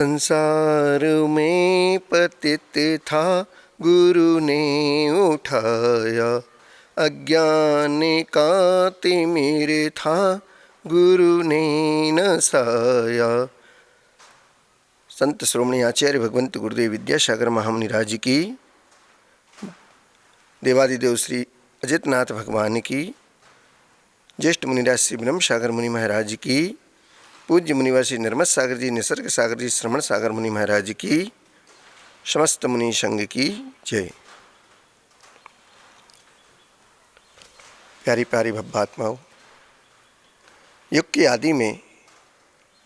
संसार में पतित था, गुरु ने उठाया। अज्ञान का तिमिर था, गुरु ने नसाया। संत श्रोमणी आचार्य भगवंत गुरुदेव विद्यासागर महामुनिराज जी की, देवादिदेव श्री अजितनाथ भगवान की, ज्येष्ठ मुनिराज श्री ब्रह्म सागर मुनि महाराज जी की, पूज्य मुनिवर श्री निर्मत सागर जी, निसर्ग सागर जी, श्रवण सागर मुनि महाराज जी की, समस्त मुनि संघ की जय। प्यारी प्यारी भव्यात्माओं, युग की आदि में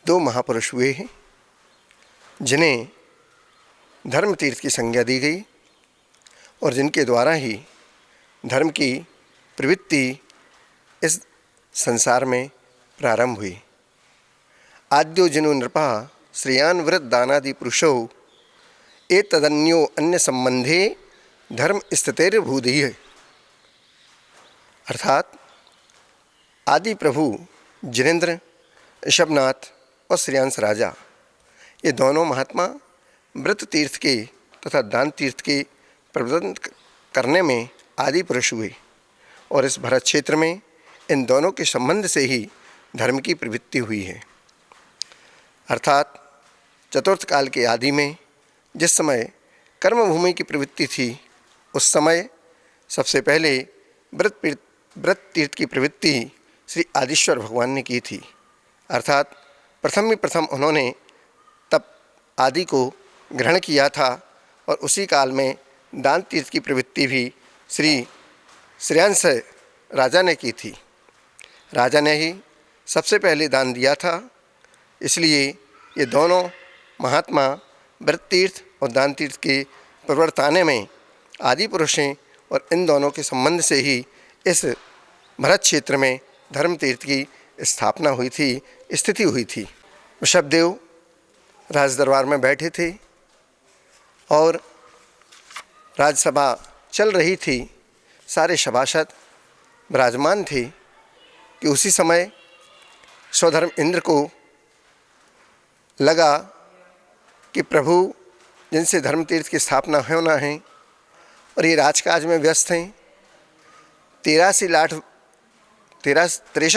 दो महापुरुष हुए हैं जिन्हें धर्म तीर्थ की संज्ञा दी गई और जिनके द्वारा ही धर्म की प्रवृत्ति इस संसार में प्रारंभ हुई। आद्यो जिनो नृपा श्रेयान व्रत दानादि पुरुषो एतदन्यो अन्य संबंधे धर्म स्थितिर्भूदीय। अर्थात आदि प्रभु जिनेन्द्र, ऋषभनाथ और श्रेयांश राजा, ये दोनों महात्मा व्रत तीर्थ के तथा दान तीर्थ के प्रवर्तन करने में आदि पुरुष हुए और इस भरत क्षेत्र में इन दोनों के संबंध से ही धर्म की प्रवृत्ति हुई है। अर्थात चतुर्थ काल के आदि में जिस समय कर्मभूमि की प्रवृत्ति थी, उस समय सबसे पहले व्रत तीर्थ की प्रवृत्ति श्री आदिश्वर भगवान ने की थी। अर्थात प्रथम उन्होंने तब आदि को ग्रहण किया था और उसी काल में दान तीर्थ की प्रवृत्ति भी श्री श्रेयांश राजा ने की थी। राजा ने ही सबसे पहले दान दिया था, इसलिए ये दोनों महात्मा व्रत तीर्थ और दान तीर्थ के प्रवर्ताने में आदि पुरुष हैं और इन दोनों के संबंध से ही इस भरत क्षेत्र में धर्म तीर्थ की स्थापना हुई थी, स्थिति हुई थी। ऋषभदेव राज दरबार में बैठे थे और राजसभा चल रही थी, सारे सभासद विराजमान थे कि उसी समय स्वधर्म इंद्र को लगा कि प्रभु जिनसे धर्म तीर्थ की स्थापना होना है और ये राजकाज में व्यस्त हैं, 63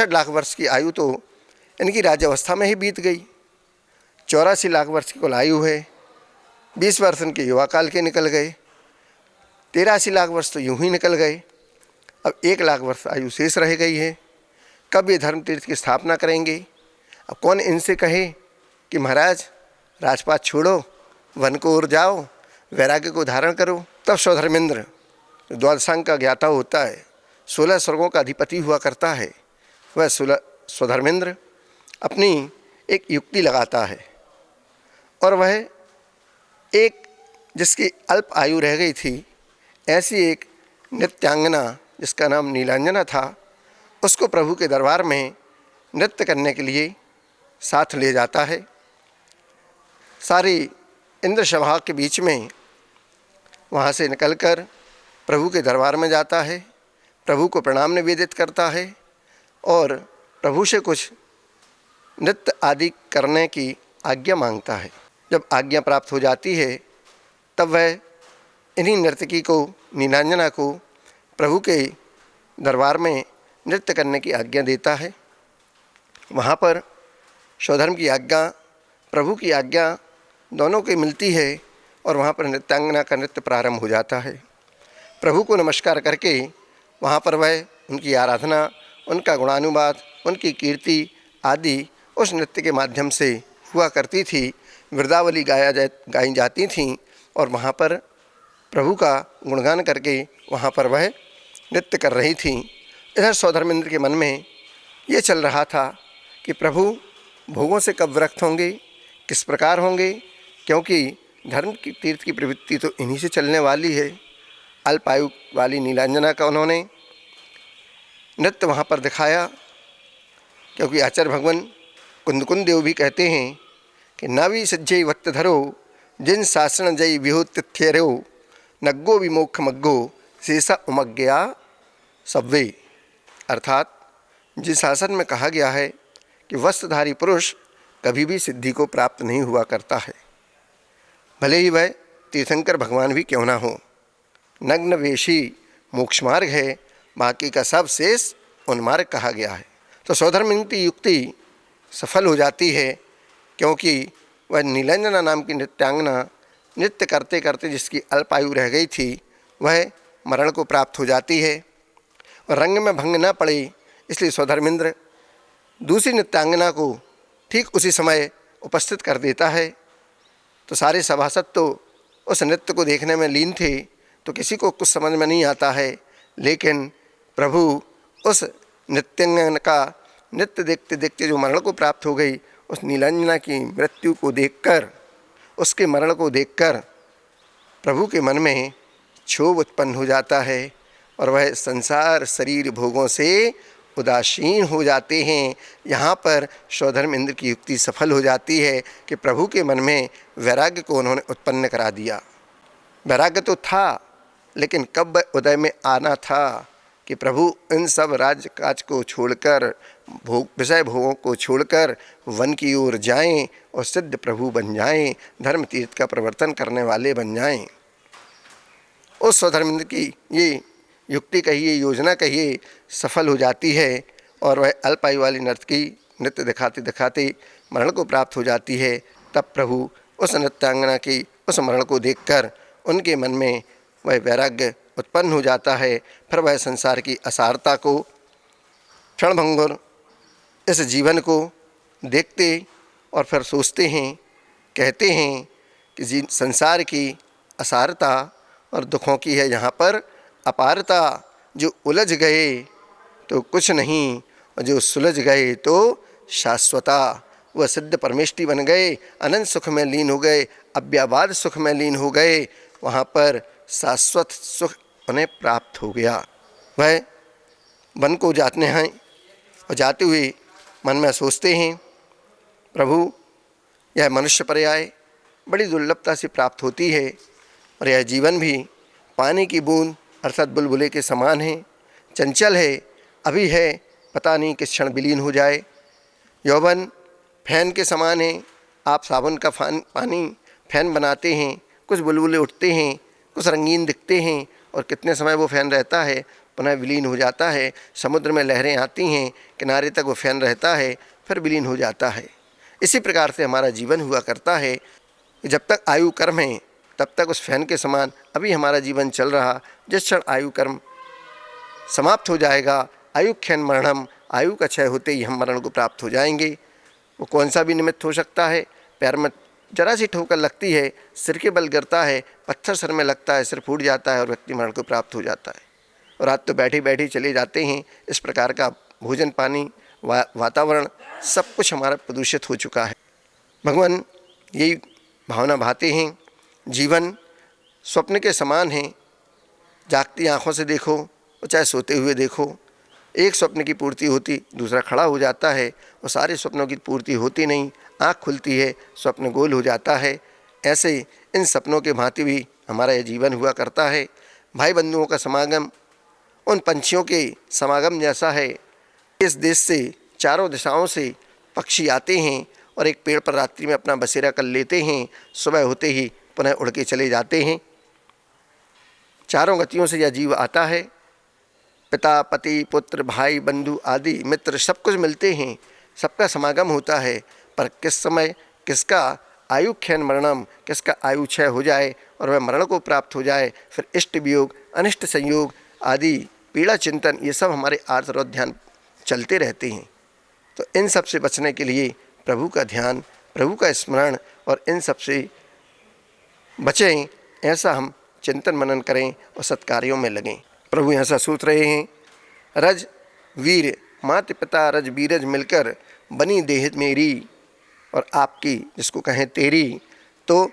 लाख वर्ष की आयु तो इनकी राज्यावस्था में ही बीत गई। 84 लाख वर्ष की कुल आयु है, 20 वर्ष इनके युवा काल के निकल गए, 83 लाख वर्ष तो यूं ही निकल गए। अब 1 लाख वर्ष आयु शेष रह गई है। कब ये धर्म तीर्थ की स्थापना करेंगे? अब कौन इनसे कहे कि महाराज राजपाट छोड़ो, वन को ओर जाओ, वैराग्य को धारण करो। तब स्वधर्मेंद्र, द्वादशांग का ज्ञाता होता है, 16 स्वर्गों का अधिपति हुआ करता है, वह स्वधर्मेंद्र अपनी एक युक्ति लगाता है और वह एक जिसकी अल्प आयु रह गई थी, ऐसी एक नृत्यांगना जिसका नाम नीलांजना था, उसको प्रभु के दरबार में नृत्य करने के लिए साथ ले जाता है। सारी इंद्र सभा के बीच में वहाँ से निकलकर प्रभु के दरबार में जाता है, प्रभु को प्रणाम निवेदित करता है और प्रभु से कुछ नृत्य आदि करने की आज्ञा मांगता है। जब आज्ञा प्राप्त हो जाती है तब वह इन्हीं नर्तकी को, नीलांजना को, प्रभु के दरबार में नृत्य करने की आज्ञा देता है। वहाँ पर स्वधर्म की आज्ञा, प्रभु की आज्ञा दोनों की मिलती है और वहाँ पर नृत्यांगना का नृत्य प्रारंभ हो जाता है। प्रभु को नमस्कार करके वहाँ पर वह उनकी आराधना, उनका गुणानुवाद, उनकी कीर्ति आदि उस नृत्य के माध्यम से हुआ करती थी। वृंदावली गाई जाती थीं और वहाँ पर प्रभु का गुणगान करके वहाँ पर वह नृत्य कर रही थीं। इधर स्वधर्मेंद्र के मन में ये चल रहा था कि प्रभु भोगों से कब विरक्त होंगे, किस प्रकार होंगे, क्योंकि धर्म की तीर्थ की प्रवृत्ति तो इन्हीं से चलने वाली है। अल्पायु वाली नीलांजना का उन्होंने नृत्य वहाँ पर दिखाया, क्योंकि आचार्य भगवान कुंदकुंद देव भी कहते हैं कि नावी सज्जय वक्त धरो जिन शासन जय विहोतिथ्यरो नग्गो विमोक्ष मग्गो शेषा उमज्ञा सब्वे। अर्थात जिस शासन में कहा गया है कि वस्त्रधारी पुरुष कभी भी सिद्धि को प्राप्त नहीं हुआ करता है, भले ही वह तीर्थंकर भगवान भी क्यों ना हो। नग्न वेशी मोक्ष मार्ग है, बाकी का सब शेष उन्मार्ग कहा गया है। तो सौधर्म की युक्ति सफल हो जाती है, क्योंकि वह नीलांजना नाम की नृत्यांगना नृत्य करते करते जिसकी अल्प आयु रह गई थी, वह मरण को प्राप्त हो जाती है और रंग में भंग न पड़े, इसलिए सौधर्मेंद्र दूसरी नृत्यांगना को ठीक उसी समय उपस्थित कर देता है। तो सारे सभासद तो उस नृत्य को देखने में लीन थे, तो किसी को कुछ समझ में नहीं आता है, लेकिन प्रभु उस नृत्यांगना का नृत्य देखते देखते जो मरण को प्राप्त हो गई, उस नीलांजना की मृत्यु को देखकर, उसके मरण को देखकर प्रभु के मन में क्षोभ उत्पन्न हो जाता है और वह संसार शरीर भोगों से उदासीन हो जाते हैं। यहाँ पर सौधर्मेंद्र की युक्ति सफल हो जाती है कि प्रभु के मन में वैराग्य को उन्होंने उत्पन्न करा दिया। वैराग्य तो था, लेकिन कब उदय में आना था कि प्रभु इन सब राज्य काज को छोड़कर, विषय भोगों को छोड़कर वन की ओर जाएं और सिद्ध प्रभु बन जाएं, धर्म तीर्थ का प्रवर्तन करने वाले बन जाएं। उस सौधर्मेंद्र की ये युक्ति कहिए, योजना कहिए, सफल हो जाती है और वह अल्पायु वाली नर्तकी नृत्य दिखाते दिखाते मरण को प्राप्त हो जाती है। तब प्रभु उस नृत्यांगना की उस मरण को देखकर उनके मन में वह वैराग्य उत्पन्न हो जाता है। फिर वह संसार की असारता को, क्षणभंगुर इस जीवन को देखते और फिर सोचते हैं, कहते हैं कि संसार की असारता और दुखों की है यहाँ पर अपारता। जो उलझ गए तो कुछ नहीं, और जो सुलझ गए तो शाश्वता। वह सिद्ध परमेष्टि बन गए, अनंत सुख में लीन हो गए, अव्याबाद सुख में लीन हो गए, वहाँ पर शाश्वत सुख उन्हें प्राप्त हो गया। वह वन को जाते हैं और जाते हुए मन में सोचते हैं, प्रभु यह मनुष्य पर्याय बड़ी दुर्लभता से प्राप्त होती है और यह जीवन भी पानी की बूंद अर्थात बुलबुले के समान है, चंचल है, अभी है, पता नहीं किस क्षण विलीन हो जाए। यौवन फैन के समान है, आप साबुन का पानी फैन बनाते हैं, कुछ बुलबुले उठते हैं, कुछ रंगीन दिखते हैं और कितने समय वो फैन रहता है, पुनः विलीन हो जाता है। समुद्र में लहरें आती हैं, किनारे तक वो फैन रहता है, फिर विलीन हो जाता है। इसी प्रकार से हमारा जीवन हुआ करता है। जब तक आयु कर्म है तब तक उस फैन के समान अभी हमारा जीवन चल रहा, जिस क्षण आयु कर्म समाप्त हो जाएगा, आयु क्षण मरणम, आयु का क्षय होते ही हम मरण को प्राप्त हो जाएंगे। वो कौन सा भी निमित्त हो सकता है, पैर में जरा सी ठोकर लगती है, सिर के बल गिरता है, पत्थर सर में लगता है, सिर फूट जाता है और व्यक्ति मरण को प्राप्त हो जाता है। और आज तो बैठे बैठे चले जाते हैं। इस प्रकार का भोजन पानी वातावरण सब कुछ हमारा प्रदूषित हो चुका है। भगवान यही भावना भाते हैं, जीवन स्वप्न के समान है। जागती आँखों से देखो और चाहे सोते हुए देखो, एक स्वप्न की पूर्ति होती दूसरा खड़ा हो जाता है और सारे स्वप्नों की पूर्ति होती नहीं। आँख खुलती है, स्वप्न गोल हो जाता है। ऐसे इन सपनों के भांति भी हमारा यह जीवन हुआ करता है। भाई बंधुओं का समागम उन पंछियों के समागम जैसा है। इस देश से चारों दिशाओं से पक्षी आते हैं और एक पेड़ पर रात्रि में अपना बसेरा कर लेते हैं, सुबह होते ही पुनः उड़ के चले जाते हैं। चारों गतियों से यह जीव आता है। पिता, पति, पुत्र, भाई, बंधु आदि मित्र सब कुछ मिलते हैं, सबका समागम होता है। पर किस समय किसका आयु क्षण मरणम, किसका आयु क्षय हो जाए और वह मरण को प्राप्त हो जाए, फिर इष्ट वियोग, अनिष्ट संयोग आदि पीड़ा चिंतन, ये सब हमारे आर्त और ध्यान चलते रहते हैं। तो इन सब से बचने के लिए प्रभु का ध्यान, प्रभु का स्मरण और इन सब से बचें, ऐसा हम चिंतन मनन करें और सत्कार्यों में लगें। प्रभु ऐसा सोच रहे हैं, रज वीर माता पिता रज बीरज मिलकर बनी देह मेरी और आपकी, जिसको कहें तेरी। तो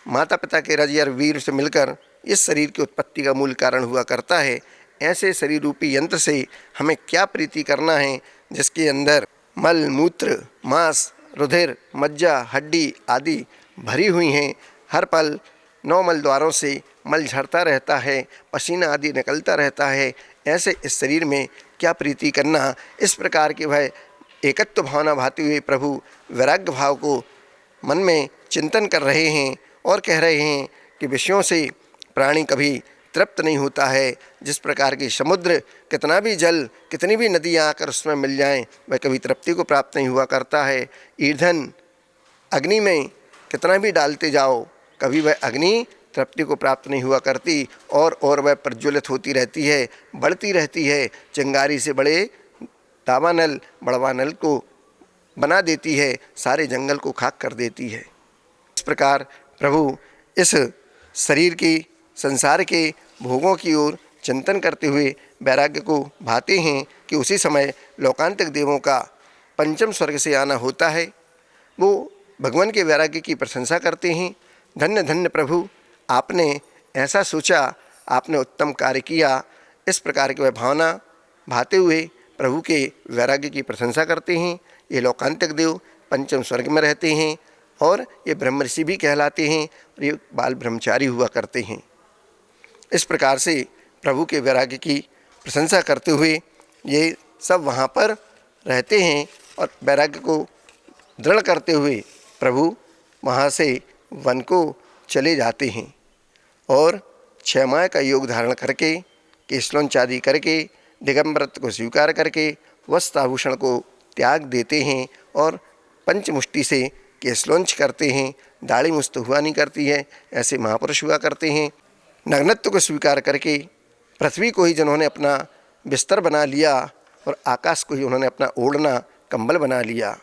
माता पिता के रज या वीर से मिलकर इस शरीर की उत्पत्ति का मूल कारण हुआ करता है। ऐसे शरीर रूपी यंत्र से हमें क्या प्रीति करना है, जिसके अंदर मल मूत्र मांस रुधिर मज्जा हड्डी आदि भरी हुई हैं। हर पल 9 मल द्वारों से मल झड़ता रहता है, पसीना आदि निकलता रहता है। ऐसे इस शरीर में क्या प्रीति करना। इस प्रकार के वह एकत्व भावना भाते हुए प्रभु वैराग्य भाव को मन में चिंतन कर रहे हैं और कह रहे हैं कि विषयों से प्राणी कभी तृप्त नहीं होता है। जिस प्रकार की समुद्र कितना भी जल, कितनी भी नदियाँ आकर उसमें मिल जाएं, वह कभी तृप्ति को प्राप्त नहीं हुआ करता है। ईंधन अग्नि में कितना भी डालते जाओ, कभी वह अग्नि तृप्ति को प्राप्त नहीं हुआ करती, और वह प्रज्वलित होती रहती है, बढ़ती रहती है। चिंगारी से बड़े दावानल, बड़वानल को बना देती है, सारे जंगल को खाक कर देती है। इस प्रकार प्रभु इस शरीर की, संसार के भोगों की ओर चिंतन करते हुए वैराग्य को भाते हैं कि उसी समय लोकांतिक देवों का पंचम स्वर्ग से आना होता है। वो भगवान के वैराग्य की प्रशंसा करते हैं। धन्य धन्य प्रभु, आपने ऐसा सोचा, आपने उत्तम कार्य किया। इस प्रकार की वह भावना भाते हुए प्रभु के वैराग्य की प्रशंसा करते हैं। ये लोकांतिक देव पंचम स्वर्ग में रहते हैं और ये ब्रह्म ऋषि भी कहलाते हैं और ये बाल ब्रह्मचारी हुआ करते हैं। इस प्रकार से प्रभु के वैराग्य की प्रशंसा करते हुए ये सब वहाँ पर रहते हैं और वैराग्य को दृढ़ करते हुए प्रभु वहाँ से वन को चले जाते हैं और 6 माह का योग धारण करके, केशलोंचादि करके, दिगंबरत्व को स्वीकार करके वस्त्र आभूषण को त्याग देते हैं और पंचमुष्टि से केशलोंच करते हैं। दाढ़ी मुस्त हुआ नहीं करती है, ऐसे महापुरुष हुआ करते हैं। नग्नत्व को स्वीकार करके पृथ्वी को ही जिन्होंने अपना बिस्तर बना लिया और आकाश को ही उन्होंने अपना ओढ़ना कंबल बना लिया,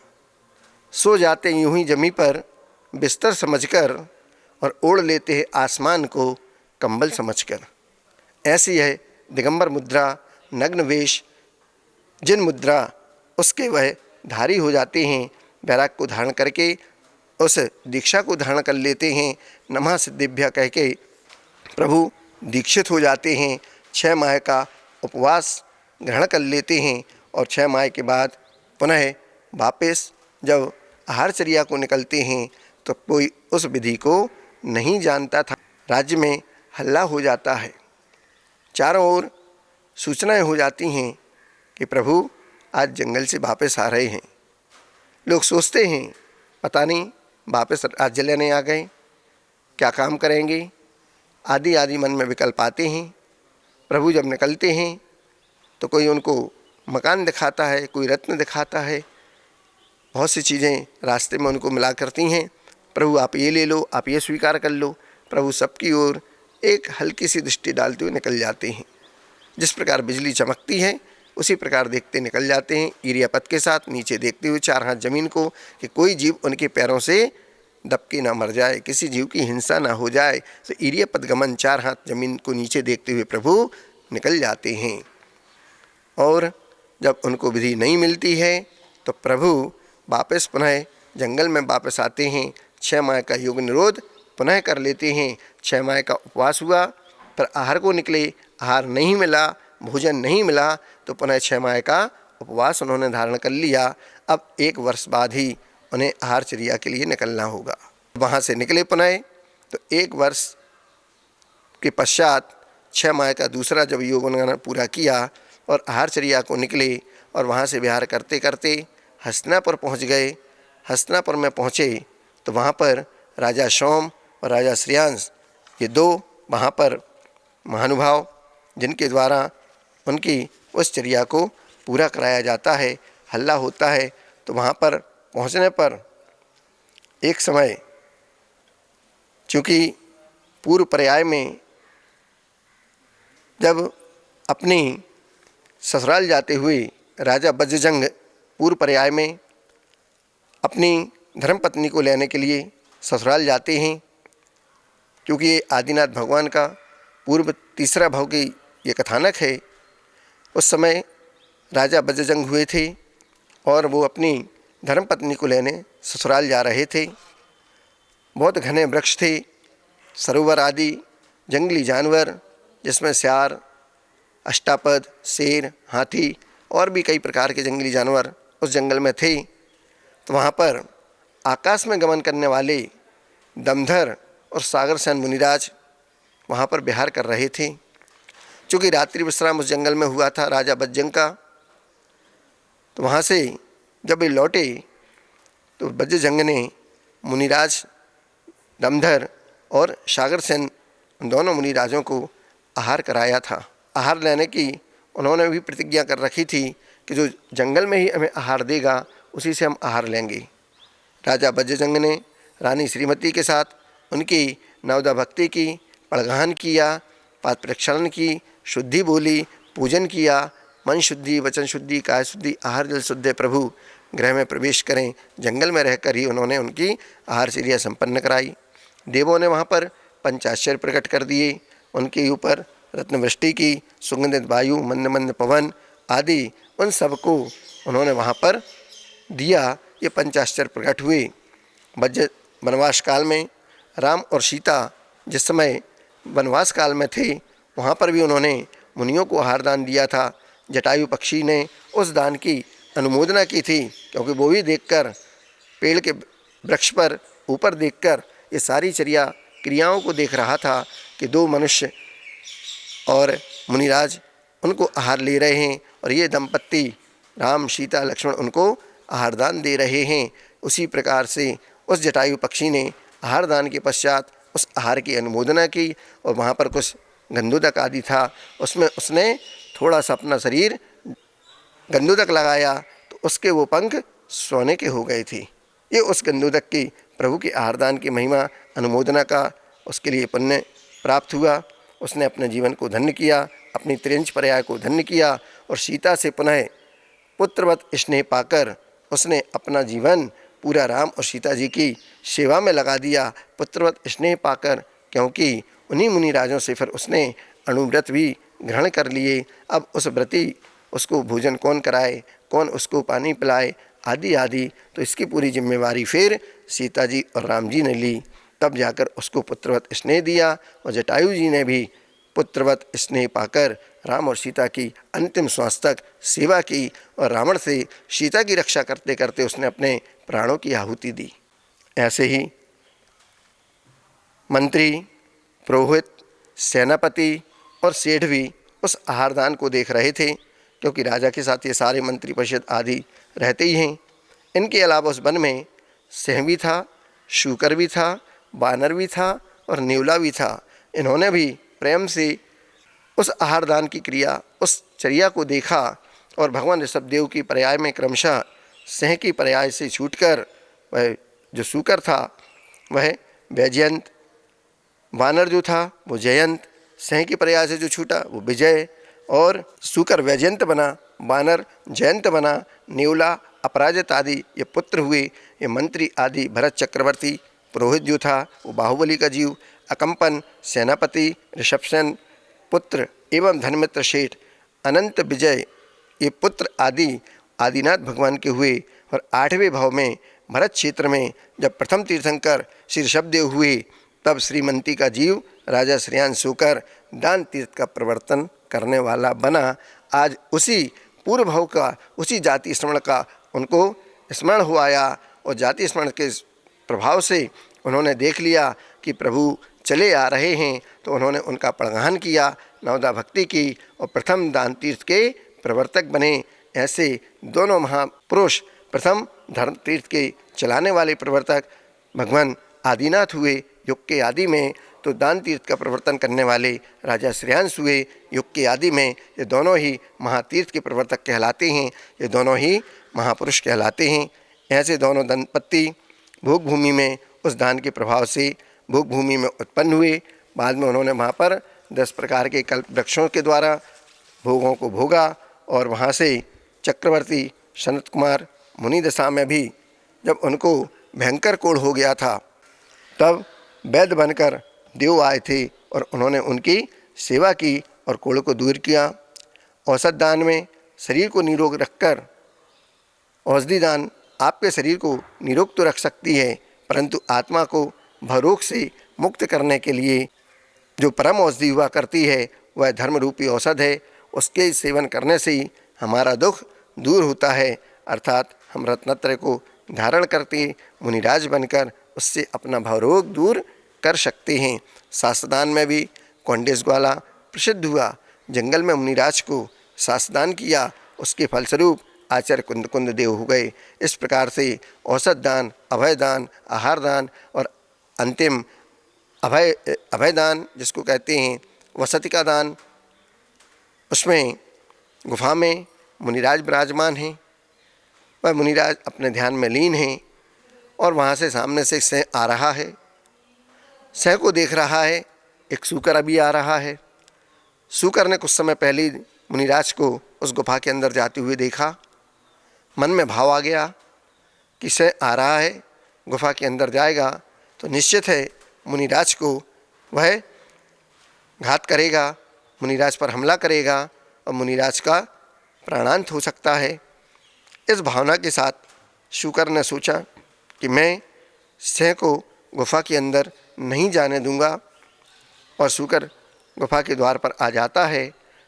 सो जाते यूं ही जमी पर बिस्तर समझकर और ओढ़ लेते हैं आसमान को कंबल समझकर। ऐसी है दिगंबर मुद्रा, नग्न वेश जिन मुद्रा उसके वह धारी हो जाते हैं। वैराग को धारण करके उस दीक्षा को धारण कर लेते हैं। नमः सिद्धिभ्य कह के प्रभु दीक्षित हो जाते हैं। 6 माह का उपवास ग्रहण कर लेते हैं और 6 माह के बाद पुनः वापस जब आहारचर्या को निकलते हैं तो कोई उस विधि को नहीं जानता था। राज्य में हल्ला हो जाता है, चारों ओर सूचनाएं हो जाती हैं कि प्रभु आज जंगल से वापस आ रहे हैं। लोग सोचते हैं पता नहीं वापस राज्य लेने आ गए, क्या काम करेंगे, आदि आदि मन में विकल्प आते हैं। प्रभु जब निकलते हैं तो कोई उनको मकान दिखाता है, कोई रत्न दिखाता है, बहुत सी चीज़ें रास्ते में उनको मिला करती हैं। प्रभु आप ये ले लो, आप ये स्वीकार कर लो। प्रभु सबकी ओर एक हल्की सी दृष्टि डालते हुए निकल जाते हैं। जिस प्रकार बिजली चमकती है उसी प्रकार देखते निकल जाते हैं, ईरियापत के साथ नीचे देखते हुए 4 हाथ जमीन को, कि कोई जीव उनके पैरों से दबके ना मर जाए, किसी जीव की हिंसा ना हो जाए। तो ईरियापत गमन 4 हाथ जमीन को नीचे देखते हुए प्रभु निकल जाते हैं। और जब उनको विधि नहीं मिलती है तो प्रभु वापस पुनः जंगल में वापस आते हैं। 6 माह का योग निरोध पुनः कर लेते हैं। 6 माह का उपवास हुआ, पर आहार को निकले, आहार नहीं मिला, भोजन नहीं मिला, तो पुनः 6 माह का उपवास उन्होंने धारण कर लिया। अब 1 वर्ष बाद ही उन्हें आहारचर्या के लिए निकलना होगा। वहाँ से निकले पुनः तो 1 वर्ष के पश्चात 6 माह का दूसरा जब योग उन्होंने पूरा किया और आहारचर्या को निकले और वहाँ से विहार करते करते हस्तिनापुर पहुँच गए। हस्तिनापुर में पहुँचे तो वहाँ पर राजा सोम और राजा श्रेयांश, ये 2 वहाँ पर महानुभाव जिनके द्वारा उनकी उस चर्या को पूरा कराया जाता है, हल्ला होता है। तो वहाँ पर पहुँचने पर एक समय, चूँकि पूर्व पर्याय में जब अपनी ससुराल जाते हुए राजा बज्रजंग पूर्व पर्याय में अपनी धर्मपत्नी को लेने के लिए ससुराल जाते हैं, क्योंकि ये आदिनाथ भगवान का पूर्व तीसरा भाव की ये कथानक है। उस समय राजा बज्रजंग हुए थे और वो अपनी धर्मपत्नी को लेने ससुराल जा रहे थे। बहुत घने वृक्ष थे, सरोवर आदि, जंगली जानवर जिसमें स्यार, अष्टापद, शेर, हाथी और भी कई प्रकार के जंगली जानवर उस जंगल में थे। तो वहाँ पर आकाश में गमन करने वाले दमधर और सागरसेन मुनिराज वहाँ पर विहार कर रहे थे। चूँकि रात्रि विश्राम उस जंगल में हुआ था राजा बज्रजंग का, तो वहाँ से जब वे लौटे तो बज्रजंग ने मुनिराज दमधर और सागर सेन दोनों मुनिराजों को आहार कराया था। आहार लेने की उन्होंने भी प्रतिज्ञा कर रखी थी कि जो जंगल में ही हमें आहार देगा उसी से हम आहार लेंगे। राजा बज्रजंग ने रानी श्रीमती के साथ उनकी नवदा भक्ति की, पड़गान किया, पाद प्रक्षालन की, शुद्धि बोली, पूजन किया, मन शुद्धि, वचन शुद्धि, काय शुद्धि, आहार जल शुद्ध प्रभु गृह में प्रवेश करें। जंगल में रहकर ही उन्होंने उनकी आहार क्रिया संपन्न कराई। देवों ने वहाँ पर पंचाश्चर्य प्रकट कर दिए, उनके ऊपर रत्नवृष्टि की, सुगंधित वायु, मंद मंद पवन आदि उन सबको उन्होंने वहाँ पर दिया। ये पंचाश्चर्य प्रकट हुए। वनवास काल में राम और सीता जिस समय वनवास काल में थे वहाँ पर भी उन्होंने मुनियों को आहार दान दिया था। जटायु पक्षी ने उस दान की अनुमोदना की थी, क्योंकि वो भी देखकर पेड़ के वृक्ष पर ऊपर देखकर ये सारी चर्या क्रियाओं को देख रहा था कि दो मनुष्य और मुनिराज उनको आहार ले रहे हैं और ये दंपत्ति राम सीता लक्ष्मण उनको आहार दान दे रहे हैं। उसी प्रकार से उस जटायु पक्षी ने आहार दान के पश्चात उस आहार की अनुमोदना की और वहाँ पर कुछ गंधोदक आदि था, उसमें उसने थोड़ा सा अपना शरीर गंधोदक लगाया तो उसके वो पंख सोने के हो गए थे। ये उस गंधोदक की प्रभु के आहार दान की महिमा अनुमोदना का उसके लिए पुण्य प्राप्त हुआ। उसने अपने जीवन को धन्य किया, अपनी त्रिंच पर्याय को धन्य किया और सीता से पुनः पुत्रवत स्नेह पाकर उसने अपना जीवन पूरा राम और सीता जी की सेवा में लगा दिया। पुत्रवत स्नेह पाकर, क्योंकि उन्हीं मुनिराजों से फिर उसने अणुव्रत भी ग्रहण कर लिए। अब उस व्रती उसको भोजन कौन कराए, कौन उसको पानी पिलाए आदि आदि, तो इसकी पूरी जिम्मेवारी फिर सीता जी और राम जी ने ली। तब जाकर उसको पुत्रवत स्नेह दिया और जटायु जी ने भी पुत्रवत स्नेह पाकर राम और सीता की अंतिम श्वास तक सेवा की और रावण से सीता की रक्षा करते करते उसने अपने प्राणों की आहुति दी। ऐसे ही मंत्री, पुरोहित, सेनापति और सेठ भी उस आहार दान को देख रहे थे, क्योंकि राजा के साथ ये सारे मंत्री परिषद आदि रहते ही हैं। इनके अलावा उस वन में सिंह भी था, शूकर भी था, बानर भी था और नेवला भी था। इन्होंने भी प्रेम से उस आहार दान की क्रिया, उस चर्या को देखा और भगवान ऋषभदेव की पर्याय में क्रमशः सिंह की पर्याय से छूटकर वह जो शूकर था वह वैजयंत, वानर जो था वो जयंत, सिंह की पर्याय से जो छूटा वो विजय और शूकर वैजयंत बना, वानर जयंत बना, नेवला अपराजित आदि ये पुत्र हुए। ये मंत्री आदि भरत चक्रवर्ती, पुरोहित जो था वो बाहुबली का जीव, अकंपन सेनापति, ऋषभसेन पुत्र एवं धनमित्र शेठ, अनंत विजय ये पुत्र आदि आदिनाथ भगवान के हुए। और 8वें भाव में भरत क्षेत्र में जब प्रथम तीर्थंकर श्री ऋषभदेव हुए तब श्रीमंती का जीव राजा श्रेयांश होकर दान तीर्थ का प्रवर्तन करने वाला बना। आज उसी पूर्व भाव का, उसी जाति स्मरण का उनको स्मरण हो आया और जाति स्मरण के प्रभाव से उन्होंने देख लिया कि प्रभु चले आ रहे हैं, तो उन्होंने उनका प्रणगान किया, नवदा भक्ति की और प्रथम दान तीर्थ के प्रवर्तक बने। ऐसे दोनों महापुरुष प्रथम धर्म तीर्थ के चलाने वाले प्रवर्तक भगवान आदिनाथ हुए युग के आदि में, तो दान तीर्थ का प्रवर्तन करने वाले राजा श्रेयांश हुए युग के आदि में। ये दोनों ही महातीर्थ के प्रवर्तक कहलाते हैं, ये दोनों ही महापुरुष कहलाते हैं। ऐसे दोनों दंपत्ति भोग भूमि में उस दान के प्रभाव से भोग भूमि में उत्पन्न हुए। बाद में उन्होंने वहाँ पर 10 प्रकार के कल्प वृक्षों के द्वारा भोगों को भोगा और वहाँ से चक्रवर्ती सनत कुमार मुनि दशा में भी जब उनको भयंकर कोढ़ हो गया था तब वैद्य बनकर देव आए थे और उन्होंने उनकी सेवा की और कोढ़ को दूर किया। औषध दान में शरीर को निरोग रखकर, औषधि दान आपके शरीर को निरोग तो रख सकती है, परंतु आत्मा को भवरोग से मुक्त करने के लिए जो परम औषधि हुआ करती है वह धर्म रूपी औषध है। उसके सेवन करने से ही हमारा दुख दूर होता है, अर्थात हम रत्नत्रय को धारण करते मुनिराज बनकर उससे अपना भवरोग दूर कर सकते हैं। शास्त्रदान में भी कौंडेश ग्वाला प्रसिद्ध हुआ। जंगल में मुनिराज को शास्त्रदान किया, उसके फलस्वरूप आचार्य कुंद कुंद देव हो गए। इस प्रकार से औषध दान, अभय दान, आहार दान और अंतिम अभय दान जिसको कहते हैं, वसति का दान, उसमें गुफा में मुनिराज विराजमान हैं। वह मुनिराज अपने ध्यान में लीन हैं और वहाँ से सामने से सिंह आ रहा है। सिंह को देख रहा है। एक सूकर अभी आ रहा है। सूकर ने कुछ समय पहले मुनिराज को उस गुफा के अंदर जाते हुए देखा। मन में भाव आ गया कि सिंह आ रहा है, गुफा के अंदर जाएगा तो निश्चित है मुनिराज को वह घात करेगा, मुनिराज पर हमला करेगा और मुनिराज का प्राणांत हो सकता है। इस भावना के साथ शूकर ने सोचा कि मैं सिंह को गुफा के अंदर नहीं जाने दूंगा। और शूकर गुफा के द्वार पर आ जाता है।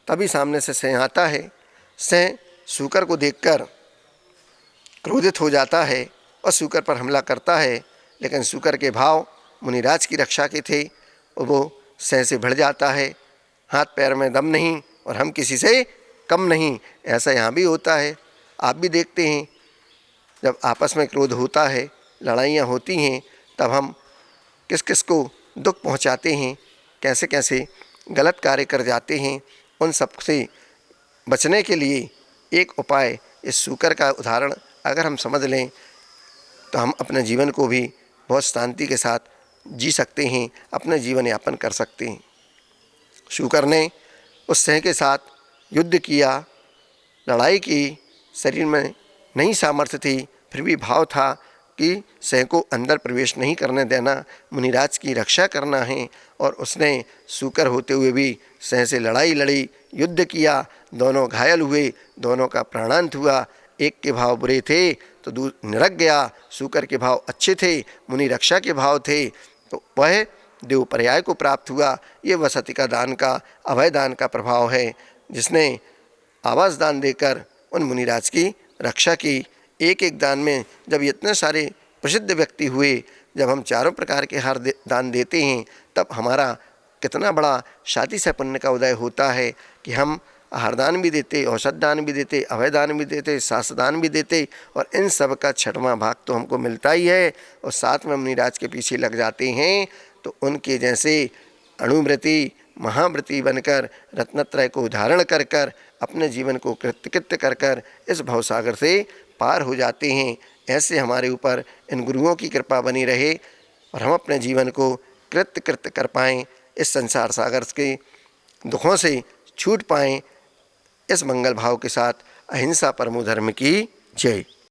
तभी सामने से सिंह आता है। सिंह शूकर को देखकर क्रोधित हो जाता है और शूकर पर हमला करता है। लेकिन शूकर के भाव मुनिराज की रक्षा के थे और वो सिंह से भिड़ जाता है। हाथ पैर में दम नहीं और हम किसी से कम नहीं, ऐसा यहाँ भी होता है। आप भी देखते हैं जब आपस में क्रोध होता है, लड़ाइयाँ होती हैं, तब हम किस किस को दुख पहुँचाते हैं, कैसे कैसे गलत कार्य कर जाते हैं। उन सब से बचने के लिए एक उपाय इस शूकर का उदाहरण अगर हम समझ लें तो हम अपने जीवन को भी बहुत शांति के साथ जी सकते हैं, अपने जीवन यापन कर सकते हैं। शूकर ने उस सिंह के साथ युद्ध किया, लड़ाई की। शरीर में नहीं सामर्थ्य थी, फिर भी भाव था कि सिंह को अंदर प्रवेश नहीं करने देना, मुनिराज की रक्षा करना है। और उसने शूकर होते हुए भी सिंह से लड़ाई लड़ी, युद्ध किया। दोनों घायल हुए, दोनों का प्राणांत हुआ। एक के भाव बुरे थे तो निरक गया, शूकर के भाव अच्छे थे, मुनि रक्षा के भाव थे, तो वह देव पर्याय को प्राप्त हुआ। ये वसति का दान का, अभय दान का प्रभाव है, जिसने आवास दान देकर उन मुनिराज की रक्षा की। एक एक दान में जब इतने सारे प्रसिद्ध व्यक्ति हुए, जब हम चारों प्रकार के हार दान देते हैं, तब हमारा कितना बड़ा शादी से पुण्य का उदय होता है कि हम आहार दान भी देते, औषध दान भी देते, अभय दान भी देते, शास्त्र दान भी देते, और इन सब का 6वां भाग तो हमको मिलता ही है। और साथ में मुनिराज के पीछे लग जाते हैं तो उनके जैसे अणुव्रती महाव्रती बनकर रत्नत्रय को धारण कर कर अपने जीवन को कृत्य कर कर इस भवसागर से पार हो जाते हैं। ऐसे हमारे ऊपर इन गुरुओं की कृपा बनी रहे और हम अपने जीवन को कृत्य कर पाएँ, इस संसार सागर के दुखों से छूट पाएँ। इस मंगल भाव के साथ अहिंसा परमो धर्म की जय।